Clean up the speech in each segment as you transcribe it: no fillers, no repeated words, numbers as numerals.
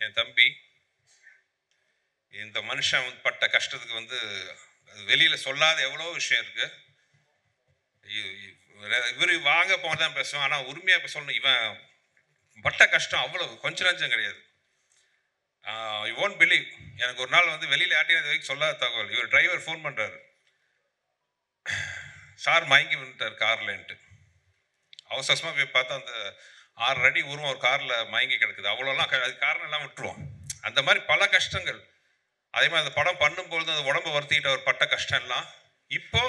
என் தம்பி இந்த மனுஷன் பட்ட கஷ்டத்துக்கு வந்து வெளியில் சொல்லாத எவ்வளோ விஷயம் இருக்குது. இவர் வாங்க போனதான் பேசுவோம், ஆனால் உரிமையாக இப்போ சொல்லணும். இவன் பட்ட கஷ்டம் அவ்வளோ கொஞ்சம் நஞ்சம் கிடையாது. You won't believe. எனக்கு ஒரு நாள் வந்து வெளியில் யார்ட்டையும் இது வரைக்கும் சொல்லாத தகவல். இவர் டிரைவர் ஃபோன் பண்ணுறாரு, சார் மயங்கி வந்துட்டார் கார்லன்ட்டு. அவசரமாக போய் பார்த்தா அந்த 6 அடி உருவம் ஒரு காரில் மயங்கி கிடக்குது. அவ்வளோலாம் அது காரணம் எல்லாம் விட்டுருவோம். அந்த மாதிரி பல கஷ்டங்கள். அதே மாதிரி அந்த படம் பண்ணும்பொழுது அந்த உடம்பை வருத்திக்கிட்ட ஒரு பட்ட கஷ்டம் எல்லாம் இப்போ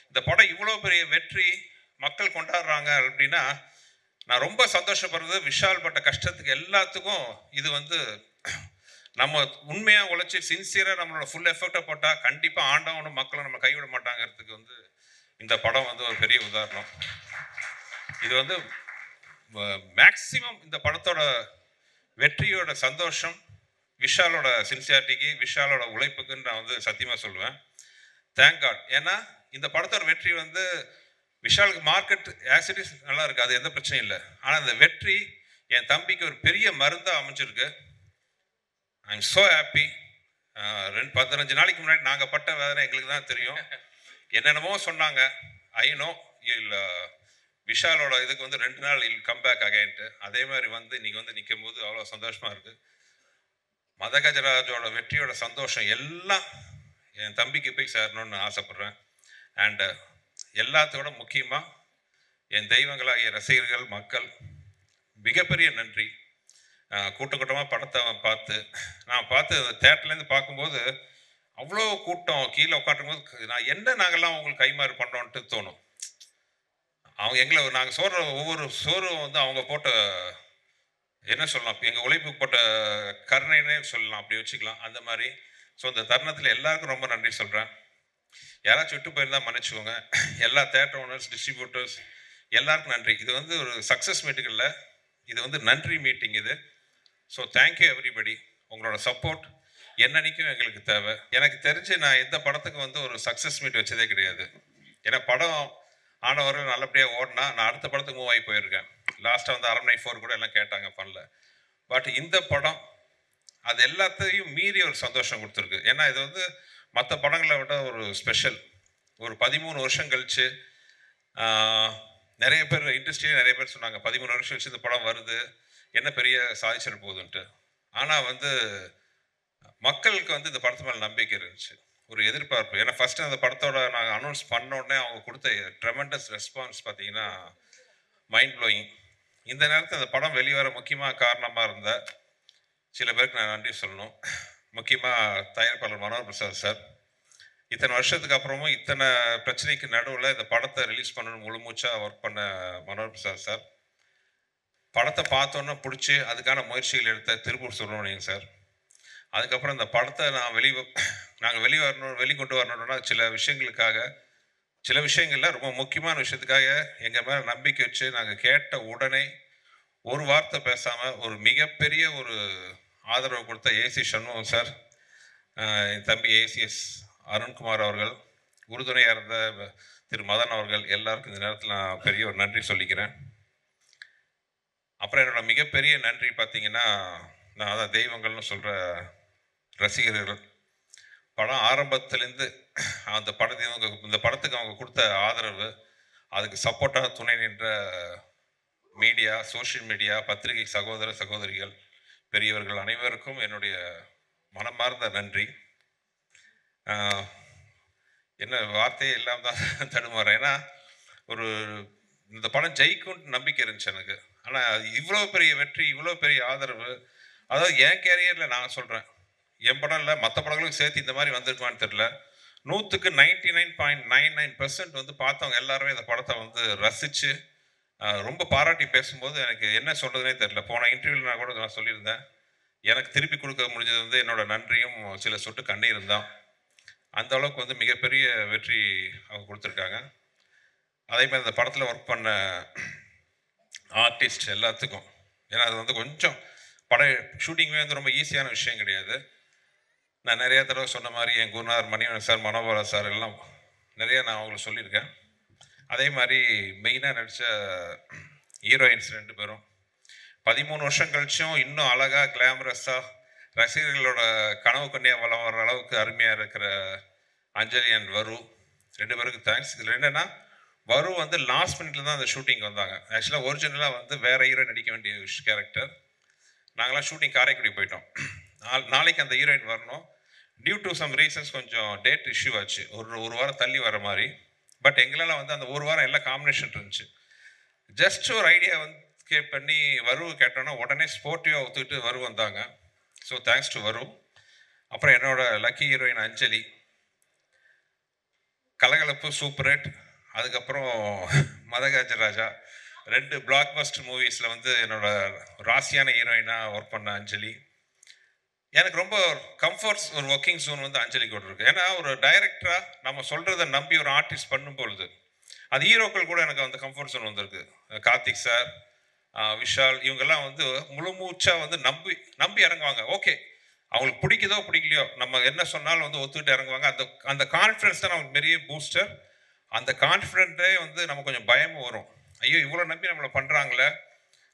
இந்த படம் இவ்வளோ பெரிய வெற்றி மக்கள் கொண்டாடுறாங்க அப்படின்னா நான் ரொம்ப சந்தோஷப்படுறது. விஷால் பட்ட கஷ்டத்துக்கு எல்லாத்துக்கும் இது வந்து நம்ம உண்மையாக உழைச்சி சின்சியராக நம்மளோட ஃபுல் எஃபர்ட்டை போட்டால் கண்டிப்பாக ஆண்டவனும் மக்களும் நம்ம கைவிட மாட்டாங்கிறதுக்கு வந்து இந்த படம் வந்து ஒரு பெரிய உதாரணம். இது வந்து மேக்சிமம் இந்த படத்தோட வெற்றியோட சந்தோஷம் விஷாலோட சின்சியாரிட்டிக்கு, விஷாலோட உழைப்புக்குன்னு நான் வந்து சத்தியமாக சொல்லுவேன். Thank God. ஏன்னா இந்த படத்தோட வெற்றி வந்து விஷாலுக்கு மார்க்கெட் ஆக்சிடிஸ் நல்லா இருக்குது, அது எந்த பிரச்சனையும் இல்லை. ஆனால் இந்த வெற்றி என் தம்பிக்கு ஒரு பெரிய மருந்தாக அமைஞ்சிருக்கு. I am so happy. 15 நாளைக்கு முன்னாடி நாங்கள் பட்ட வேதனை எங்களுக்கு தான் தெரியும். என்னென்னமோ சொன்னாங்க. ஐ நோ இல்லை விஷாலோட இதுக்கு வந்து 2 நாள் இல் கம் பேக் அகைன்ட்டு. அதே மாதிரி வந்து இன்னைக்கு வந்து நிற்கும் போது அவ்வளோ சந்தோஷமாக இருக்குது. மதகஜராஜோட வெற்றியோட சந்தோஷம் எல்லாம் என் தம்பிக்கு போய் சேரணும்னு ஆசைப்பட்றேன். அண்டு எல்லாத்தோட முக்கியமாக என் தெய்வங்களாகிய ரசிகர்கள் மக்கள் மிகப்பெரிய நன்றி. கூட்டமாக படத்தை நான் பார்த்து தேட்டர்லேருந்து பார்க்கும்போது அவ்வளோ கூட்டம் கீழே உட்காந்துருக்கும்போது நாங்கள்லாம் உங்களுக்கு கைமாறு பண்ணுறோன்ட்டு தோணும். அவங்க நாங்கள் ஒவ்வொரு சோறும் வந்து அவங்க போட்ட என்ன சொல்லலாம், எங்கள் உழைப்பு போட்ட கருணைன்னே சொல்லலாம், அப்படி வச்சுக்கலாம். அந்த மாதிரி ஸோ இந்த தருணத்தில் எல்லாருக்கும் ரொம்ப நன்றி சொல்கிறேன். யாராச்சும் விட்டு போயிருந்தால் மன்னிச்சுக்கோங்க. எல்லா தேட்டர் ஓனர்ஸ், டிஸ்ட்ரிபியூட்டர்ஸ் எல்லாருக்கும் நன்றி. இது வந்து ஒரு சக்ஸஸ் மீட்டிங் இல்லை, இது வந்து நன்றி மீட்டிங் இது. So thank you everybody. உங்களோட சப்போர்ட் என்னன்னைக்கும் எங்களுக்கு தேவை. எனக்கு தெரிஞ்சு நான் எந்த படத்துக்கு வந்து ஒரு சக்ஸஸ் மீட் வச்சதே கிடையாது. ஏன்னா படம் ஆனவர்கள் நல்லபடியாக ஓடினா நான் அடுத்த படத்துக்கு மூவ் ஆகி போயிருக்கேன். லாஸ்ட்டாக வந்து அரண்மனை 4 கூட எல்லாம் கேட்டாங்க, பண்ணல. பட் இந்த படம் அது எல்லாத்தையும் மீறி ஒரு சந்தோஷம் கொடுத்துருக்கு. ஏன்னா இது வந்து மற்ற படங்களை விட ஒரு ஸ்பெஷல். ஒரு 13 வருஷம் கழிச்சு நிறைய பேர் இண்டஸ்ட்ரியிலே நிறைய பேர் சொன்னாங்க 13 வருஷம் கழிச்சு இந்த படம் வருது, என்ன பெரிய சாதிச்சிட போகுதுன்ட்டு. ஆனால் வந்து மக்களுக்கு வந்து இந்த படத்து மேலே நம்பிக்கை இருந்துச்சு, ஒரு எதிர்பார்ப்பு. ஏன்னா ஃபஸ்ட்டு அந்த படத்தோட நாங்கள் அனௌன்ஸ் பண்ணோடனே அவங்க கொடுத்த ட்ரெமெண்டஸ் ரெஸ்பான்ஸ் பார்த்தீங்கன்னா மைண்ட் ப்ளோயிங். இந்த நேரத்தில் அந்த படம் வெளிவர முக்கியமாக காரணமாக இருந்த சில பேருக்கு நான் நன்றி சொல்லணும். முக்கியமாக தயாரிப்பாளர் மனோகர் பிரசாத் சார். இத்தனை வருஷத்துக்கு அப்புறமும் இத்தனை பிரச்சனைக்கு நடுவில் இந்த படத்தை ரிலீஸ் பண்ணணும் முழு மூச்சாக ஒர்க் பண்ண மனோகர் பிரசாத் சார். படத்தை பார்த்தோன்னே பிடிச்சி அதுக்கான முயற்சிகள் எடுத்த திருப்பூர் சுப்பிரமணியன் சார். அதுக்கப்புறம் இந்த படத்தை நாங்கள் வெளிக்கொண்டு வரணும்னா சில விஷயங்களில் ரொம்ப முக்கியமான விஷயத்துக்காக எங்கள் மேலே நம்பிக்கை வச்சு நாங்கள் கேட்ட உடனே ஒரு வார்த்தை பேசாமல் ஒரு மிகப்பெரிய ஒரு ஆதரவு கொடுத்த ஏசி சண்முகம் சார், என் தம்பி ஏசிஎஸ் அருண்குமார் அவர்கள், உறுதுணையாக இருந்த திரு மதன் அவர்கள், எல்லாருக்கும் இந்த நேரத்தில் நான் பெரிய ஒரு நன்றி சொல்லிக்கிறேன். அப்புறம் என்னோட மிகப்பெரிய நன்றி பார்த்தீங்கன்னா நான் அதான் தெய்வங்கள்னு சொல்கிற ரசிகர்கள். படம் ஆரம்பத்துலேருந்து இந்த படத்துக்கு அவங்க கொடுத்த ஆதரவு, அதுக்கு சப்போர்ட்டாக துணை நின்ற மீடியா, சோஷியல் மீடியா, பத்திரிகை சகோதர சகோதரிகள், பெரியவர்கள் அனைவருக்கும் என்னுடைய மனமார்ந்த நன்றி. என்ன வார்த்தையே இல்லாமல் தான் தடுமாறேன். ஏன்னா இந்த படம் ஜெயிக்கும்னு நம்பிக்கை இருந்துச்சு எனக்கு. ஆனால் இவ்வளோ பெரிய வெற்றி, இவ்வளோ பெரிய ஆதரவு, அதாவது என் கேரியரில் நான் சொல்கிறேன், என் படம் இல்லை மற்ற படங்களுக்கும் சேர்த்து இந்த மாதிரி வந்திருக்குமான்னு தெரியல. 100க்கு 99.99% வந்து பார்த்தவங்க எல்லாருமே இந்த படத்தை வந்து ரசித்து ரொம்ப பாராட்டி பேசும்போது எனக்கு என்ன சொல்கிறதுனே தெரியல. போன இன்டர்வியூவில் நான் கூட நான் சொல்லியிருந்தேன், எனக்கு திருப்பி கொடுக்க முடிஞ்சது வந்து என்னோட நன்றியும் சில சொட்டு கண்ணீரும் தான். அந்த அளவுக்கு வந்து மிகப்பெரிய வெற்றி அவங்க கொடுத்துருக்காங்க. அதே மாதிரி இந்த படத்தில் ஒர்க் பண்ண ஆர்டிஸ்ட் எல்லாத்துக்கும், ஏன்னா அது வந்து கொஞ்சம் ஷூட்டிங்குமே வந்து ரொம்ப ஈஸியான விஷயம் கிடையாது. நான் நிறையா தடவை சொன்ன மாதிரி என் குருநாதர் மணிவன் சார், மனோபாலா சார் எல்லாம் நிறையா நான் அவங்களுக்கு சொல்லியிருக்கேன். அதே மாதிரி மெயினாக நடித்த ஹீரோயின்ஸ் 2 பேரும் 13 வருஷம் கழிச்சும் இன்னும் அழகாக கிளாமரஸாக ரசிகர்களோட கனவு கண்ணியாக வளம் வர அளவுக்கு அருமையாக இருக்கிற அஞ்சலி அண்ட் வரு 2 பேருக்கும் தேங்க்ஸ். இதில் என்னென்னா வரு வந்து லாஸ்ட் மினிட்ல தான் அந்த ஷூட்டிங் வந்தாங்க. ஆக்சுவலாக ஒரிஜினலாக வந்து வேற ஹீரோ நடிக்க வேண்டிய கேரக்டர். நாங்களாம் ஷூட்டிங் காரைக்குடி போயிட்டோம். நாளைக்கு அந்த ஹீரோயின் வரணும். டியூ டு சம் ரீசன்ஸ் கொஞ்சம் டேட் இஷ்யூ ஆச்சு, ஒரு வாரம் தள்ளி வர மாதிரி. பட் எங்களால் வந்து அந்த ஒரு வாரம் எல்லாம் காம்பினேஷன் இருந்துச்சு. ஜஸ்ட் ஒரு ஐடியா வந்து பண்ணி வரு கேட்டோன்னா உடனே ஸ்போர்ட்டிவாக ஒத்துக்கிட்டு வரு வந்தாங்க. ஸோ தேங்க்ஸ் டு வரு. அப்புறம் என்னோட லக்கி ஹீரோயின் அஞ்சலி, கலகலப்பு சூப்பர் ஹிட். அதுக்கப்புறம் மதகஜராஜா 2 பிளாக் பஸ்டர் மூவிஸில் வந்து என்னோட ராசியான ஹீரோயினாக ஒர்க் பண்ண அஞ்சலி. எனக்கு ரொம்ப கம்ஃபர்ட்ஸ் ஒரு ஒர்க்கிங் ஜோன் வந்து அஞ்சலி கூட இருக்குது. ஏன்னா ஒரு டைரக்டராக நம்ம சொல்கிறத நம்பி ஒரு ஆர்டிஸ்ட் பண்ணும்பொழுது அது ஹீரோக்கள் கூட எனக்கு அந்த கம்ஃபர்ட் ஜோன் வந்திருக்கு. கார்த்திக் சார், விஷால், இவங்கெல்லாம் வந்து முழு மூச்சாக வந்து நம்பி இறங்குவாங்க. ஓகே, அவங்களுக்கு பிடிக்குதோ பிடிக்கலையோ நம்ம என்ன சொன்னாலும் வந்து ஒத்துக்கிட்டு இறங்குவாங்க. அந்த கான்ஃபிடன்ஸ் தான் நமக்கு பெரிய பூஸ்டர். அந்த கான்ஃபிடென்ட்டே வந்து நம்ம கொஞ்சம் பயமும் வரும். ஐயோ இவ்வளோ நம்பி நம்மளை பண்ணுறாங்களே,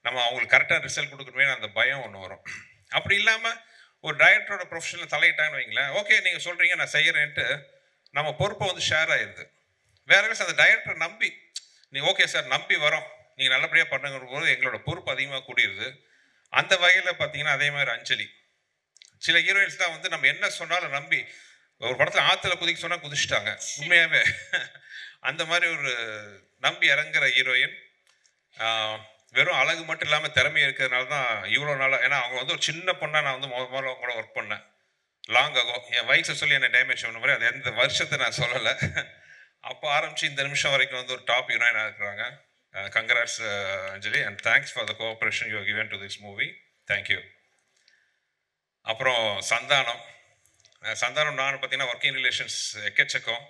நம்ம அவங்களுக்கு கரெக்டாக ரிசல்ட் கொடுக்கணுமே, அந்த பயம் ஒன்று வரும். அப்படி இல்லாமல் ஒரு டைரக்டரோட ப்ரொஃபஷனில் தலையிட்டாங்கன்னு வைங்களேன், ஓகே நீங்கள் சொல்கிறீங்க நான் செய்கிறேன்ட்டு நம்ம பொறுப்பை வந்து ஷேர் ஆயிடுது. வேற அந்த டைரக்டரை நம்பி நீ ஓகே சார் நம்பி வரோம், நீங்கள் நல்லபடியாக பண்ணுங்கிற போது எங்களோட பொறுப்பு அதிகமாக கூடியிருது. அந்த வகையில் பார்த்தீங்கன்னா அதே மாதிரி அஞ்சலி. சில ஹீரோயின்ஸ் தான் வந்து நம்ம என்ன சொன்னாலும் நம்பி ஒரு படத்தில் ஆற்றுல குதிக்க சொன்னால் குதிச்சிட்டாங்க உண்மையாகவே. அந்த மாதிரி ஒரு நம்பி இறங்குற ஹீரோயின். வெறும் அழகு மட்டும் இல்லாமல் திறமை இருக்கிறதுனால தான் இவ்வளோ நாளாக. ஏன்னா அவங்க வந்து ஒரு சின்ன பொண்ணாக நான் வந்து முதல்ல கூட ஒர்க் பண்ணேன் லாங் ஆகோ. என் வயசை சொல்லி என்னை டேமேஜ் பண்ண மாதிரி அது எந்த வருஷத்தை நான் சொல்லலை. அப்போ ஆரம்பித்து இந்த நிமிஷம் வரைக்கும் வந்து ஒரு டாப் ஹீரோயினாக இருக்கிறாங்க. Congrats Anjali and thanks for the cooperation you given to this movie. Thank you. அப்புறம் சந்தானம் நான் பார்த்தீங்கன்னா ஒர்க்கிங் ரிலேஷன்ஸ் எக்கச்சக்கம்.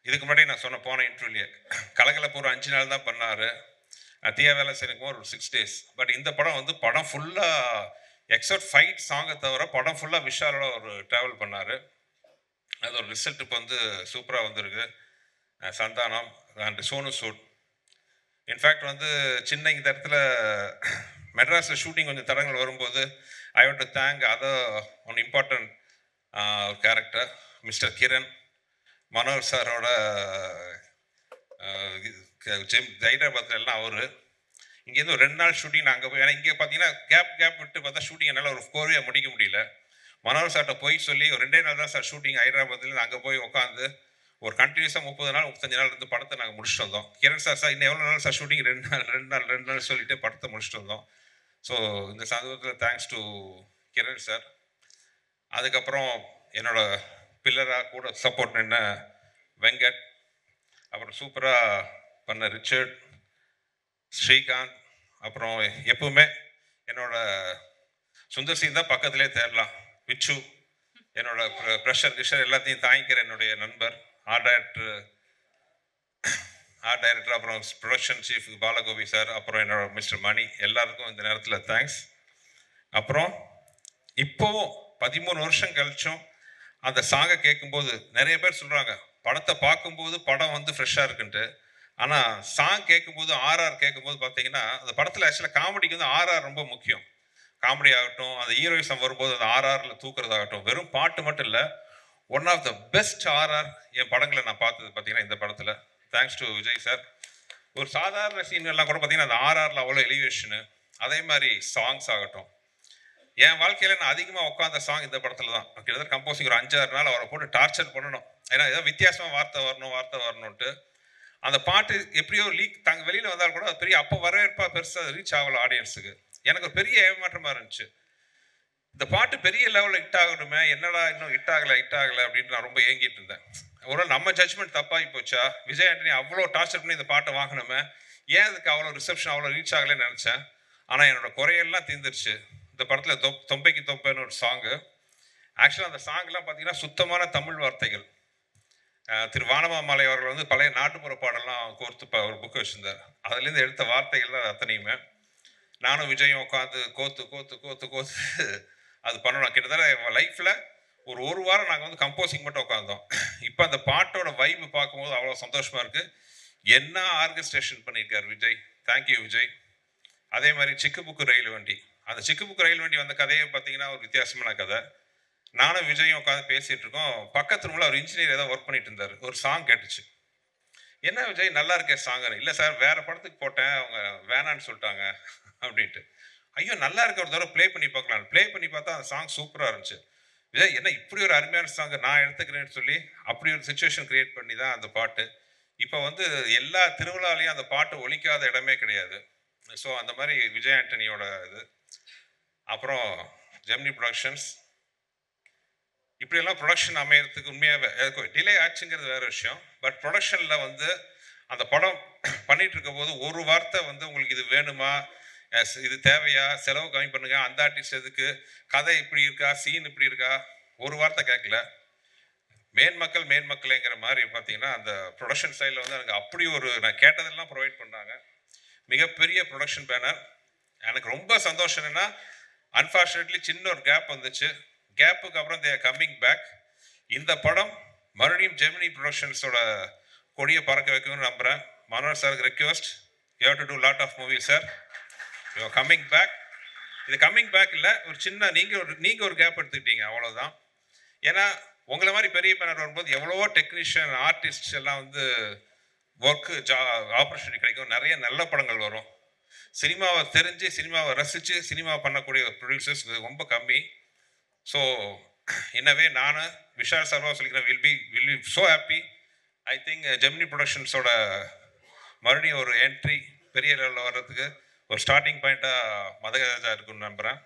இதுக்கு முன்னாடி நான் போன இன்டர்வியூலேயே கலகலப்பு ஒரு 5 நாள் தான் பண்ணார். தீயா வேலை செய்யணும் ஒரு 6 days. பட் இந்த படம் வந்து படம் ஃபுல்லாக எக்ஸப்ட் ஃபைட் சாங்கை தவிர படம் ஃபுல்லாக விஷாலோட ஒரு ட்ராவல் பண்ணார். அது ஒரு ரிசல்ட் இப்போ வந்து சூப்பராக வந்திருக்கு. சந்தானம் அண்ட் சோனு சூட். இன்ஃபேக்ட் வந்து சின்ன இந்த இடத்துல மெட்ராஸில் ஷூட்டிங் கொஞ்சம் தடங்கள் வரும்போது I want to thank one important character mister Kiran, மனோர் சாரோட ஹைதராபாத்தில் எல்லாம் அவர். இங்கேருந்து ஒரு 2 நாள் ஷூட்டிங் நான் அங்கே போய், ஏன்னா இங்கே பார்த்தீங்கன்னா கேப் விட்டு பார்த்தா ஷூட்டிங் என்னால் ஒரு கோர்வையாக முடிக்க முடியல. மனோர் சார்கிட்ட போய் சொல்லி ஒரு 2 நாள் தான் சார் ஷூட்டிங் ஹைதராபாத்லேருந்து அங்கே போய் உட்காந்து ஒரு கண்டினியூஸாக 30 நாள் 35 நாள் இருந்து படத்தை நாங்கள் முடிச்சுட்டு வந்தோம். கிரண் சார் இன்னும் எவ்வளோ நாள் சார் ஷூட்டிங் 2 நாள் சொல்லிட்டு படத்தை முடிச்சுட்டு வந்தோம். ஸோ இந்த சந்தர்ப்பத்தில் தேங்க்ஸ் டு கிரண் சார். அதுக்கப்புறம் என்னோட பில்லராக கூட சப்போர்ட் நின்ன வெங்கட், அப்புறம் சூப்பராக பண்ண ரிச்சர்ட், ஸ்ரீகாந்த், அப்புறம் எப்பவுமே என்னோட சுந்தர் சிங் தான் பக்கத்திலே தேடலாம், விச்சு, என்னோட ப்ரெஷர் கிஷர் எல்லாத்தையும் தாங்கிக்கிற என்னுடைய நண்பர், ஆர்ட் டைரக்டர், அப்புறம் ப்ரொடக்ஷன் சீஃப் பாலகோபி சார், அப்புறம் என்னோட மிஸ்டர் மணி, எல்லாருக்கும் இந்த நேரத்தில் தேங்க்ஸ். அப்புறம் இப்போவும் 13 வருஷம் கழிச்சும் அந்த சாங்கை கேட்கும்போது நிறைய பேர் சொல்கிறாங்க படத்தை பார்க்கும்போது படம் வந்து ஃப்ரெஷ்ஷாக இருக்குன்ட்டு. ஆனால் சாங் கேட்கும்போது கேட்கும்போது பார்த்தீங்கன்னா அந்த படத்தில் ஆக்சுவலாக காமெடிக்கு வந்து ரொம்ப முக்கியம். காமெடி ஆகட்டும், அந்த ஹீரோயிசம் வரும்போது அந்த ஆர்ஆரில் தூக்குறதாகட்டும், வெறும் பாட்டு மட்டும் இல்லை, ஒன் ஆஃப் த பெஸ்ட் என் படங்களை நான் பார்த்தது பார்த்தீங்கன்னா இந்த படத்தில். Thanks to Vijay sir. ஒரு சாதாரண சீன்கள்லாம் கூட பார்த்தீங்கன்னா அந்த ஆர்ஆரில் அவ்வளோ எலிவேஷனு. அதே மாதிரி சாங்ஸ் ஆகட்டும், என் வாழ்க்கையில் நான் அதிகமாக உட்காந்த சாங் இந்த படத்தில் தான். கிட்டத்தட்ட கம்போசிங் ஒரு 5-6 நாள் அவரை போட்டு டார்ச்சர் பண்ணணும். ஏன்னா ஏதோ வித்தியாசமாக வார்த்தை வரணும்ட்டு அந்த பாட்டு எப்படியோ வெளியில் வந்தால் கூட பெரிய அப்போ வரவேற்பா பெருசாக ரீச் ஆகலை ஆடியன்ஸுக்கு. எனக்கு ஒரு பெரிய ஏமாற்றமாக இருந்துச்சு. இந்த பாட்டு பெரிய லெவலில் ஹிட் ஆகணுமே, என்னடா இன்னும் ஹிட் ஆகலை அப்படின்ட்டு நான் ரொம்ப ஏங்கிட்டு இருந்தேன். ஒரு நம்ம ஜட்ஜ்மெண்ட் தப்பாகி போச்சா, விஜய் ஆண்டனி அவ்வளோ டார்ச்சர் பண்ணி இந்த பாட்டை வாங்கினோமே, ஏன் அதுக்கு அவ்வளோ ரிசப்ஷன் அவ்வளோ ரீச் ஆகலைன்னு நினச்சேன். ஆனால் என்னோட குறையெல்லாம் தீர்ந்துருச்சு. இந்த படத்தில் தொம்பைக்கு தொம்பைன்னு ஒரு சாங்கு. ஆக்சுவலாக அந்த சாங்லாம் பார்த்தீங்கன்னா சுத்தமான தமிழ் வார்த்தைகள். திரு வானமாமலை அவர்கள் வந்து பழைய நாட்டுப்புற பாடலாம் கோர்த்து ஒரு புக்கு வச்சுருந்தார். அதுலேருந்து எடுத்த வார்த்தைகள் தான் அத்தனையுமே. நானும் விஜயும் உட்காந்து கோத்து அது பண்ணணும். கிட்டத்தட்ட என் லைஃப்பில் ஒரு வாரம் நாங்கள் வந்து கம்போசிங் மட்டும் உட்காந்தோம். இப்போ அந்த பாட்டோட வைப்பு பார்க்கும்போது அவ்வளோ சந்தோஷமாக இருக்குது. என்ன ஆர்கஸ்ட்ரேஷன் பண்ணியிருக்கார் விஜய். தேங்க்யூ விஜய். அதே மாதிரி சிக்கு புக்கு ரயில் வண்டி, அந்த சிக்கு புக்கு ரயில் வண்டி வந்த கதையை பார்த்தீங்கன்னா ஒரு வித்தியாசமான கதை. நானும் விஜயும் உட்காந்து பேசிகிட்டு இருக்கோம். பக்கத்து ரூமில் ஒரு இன்ஜினியர் ஏதோ ஒர்க் பண்ணிட்டு இருந்தார். ஒரு சாங் கேட்டுச்சு. என்ன விஜய் நல்லா இருக்கே சாங்குன்னு. இல்லை சார் வேறு படத்துக்கு போட்டேன், அவங்க வேணான்னு சொல்லிட்டாங்க அப்படின்ட்டு. ஐயோ நல்லா இருக்க, ஒரு தடவை ப்ளே பண்ணி பார்க்கலாம். ப்ளே பண்ணி பார்த்தா அந்த சாங் சூப்பராக இருந்துச்சு. விஜய் என்ன இப்படி ஒரு அருமையான சாங் நான் எடுத்துக்கிறேன்னு சொல்லி அப்படி ஒரு சுச்சுவேஷன் கிரியேட் பண்ணி தான் அந்த பாட்டு. இப்போ வந்து எல்லா திருவிழாலையும் அந்த பாட்டு ஒலிக்காத இடமே கிடையாது. ஸோ அந்த மாதிரி விஜய் ஆண்டனியோட இது. அப்புறம் ஜெமினி ப்ரொடக்ஷன்ஸ் இப்படியெல்லாம் ப்ரொடக்ஷன் அமையறதுக்கு உண்மையாகவே டிலே ஆச்சுங்கிறது வேறு விஷயம். பட் ப்ரொடக்ஷனில் வந்து அந்த படம் பண்ணிகிட்டு இருக்க போது ஒரு வார்த்தை வந்து உங்களுக்கு இது வேணுமா, இது தேவையா, செலவு கம்மி பண்ணுங்க, அந்த ஆர்டிஸ்ட் எதுக்கு, கதை இப்படி இருக்கா, சீன் இப்படி இருக்கா, ஒரு வார்த்தை கேட்கல. மேன்மக்கள்ங்கிற மாதிரி பார்த்தீங்கன்னா அந்த ப்ரொடக்ஷன் சைடில் வந்து எனக்கு அப்படி ஒரு நான் கேட்டதெல்லாம் ப்ரொவைட் பண்ணாங்க. மிகப்பெரிய ப்ரொடக்ஷன் பேனர். எனக்கு ரொம்ப சந்தோஷம் என்னென்னா அன்ஃபார்ச்சுனேட்லி சின்ன ஒரு கேப் வந்துச்சு. கேப்புக்கு அப்புறம் தே கம்மிங் பேக். இந்த படம் மறுபடியும் ஜெமினி ப்ரொடக்ஷன்ஸோட கொடியை பறக்க வைக்கணும்னு நம்புகிறேன். மனோர் சாருக்கு request, you have to do lot of movies sir, you are coming back. இது கம்மிங் பேக் இல்லை, ஒரு சின்ன நீங்கள் ஒரு கேப் எடுத்துக்கிட்டீங்க அவ்வளோதான். ஏன்னா உங்களை மாதிரி பெரிய பேனர் வரும்போது எவ்வளவோ டெக்னீஷியன் ஆர்டிஸ்ட் எல்லாம் வந்து ஒர்க்கு ஆப்பர்ச்சுனிட்டி கிடைக்கும், நிறைய நல்ல படங்கள் வரும். சினிமாவை தெரிஞ்சு சினிமாவை ரசித்து சினிமா பண்ணக்கூடிய ப்ரொடியூசர்ஸ் ரொம்ப கம்மி. ஸோ இன்னவே நான் விஷால் சார்பாக சொல்லிக்கிறேன், will be so happy. I think Gemini ப்ரொடக்ஷன்ஸோட மறுபடியும் ஒரு என்ட்ரி பெரிய லெவலில் வர்றதுக்கு ஒரு ஸ்டார்டிங் பாயிண்ட்டாக மதகஜா இருக்குன்னு நம்புகிறேன்.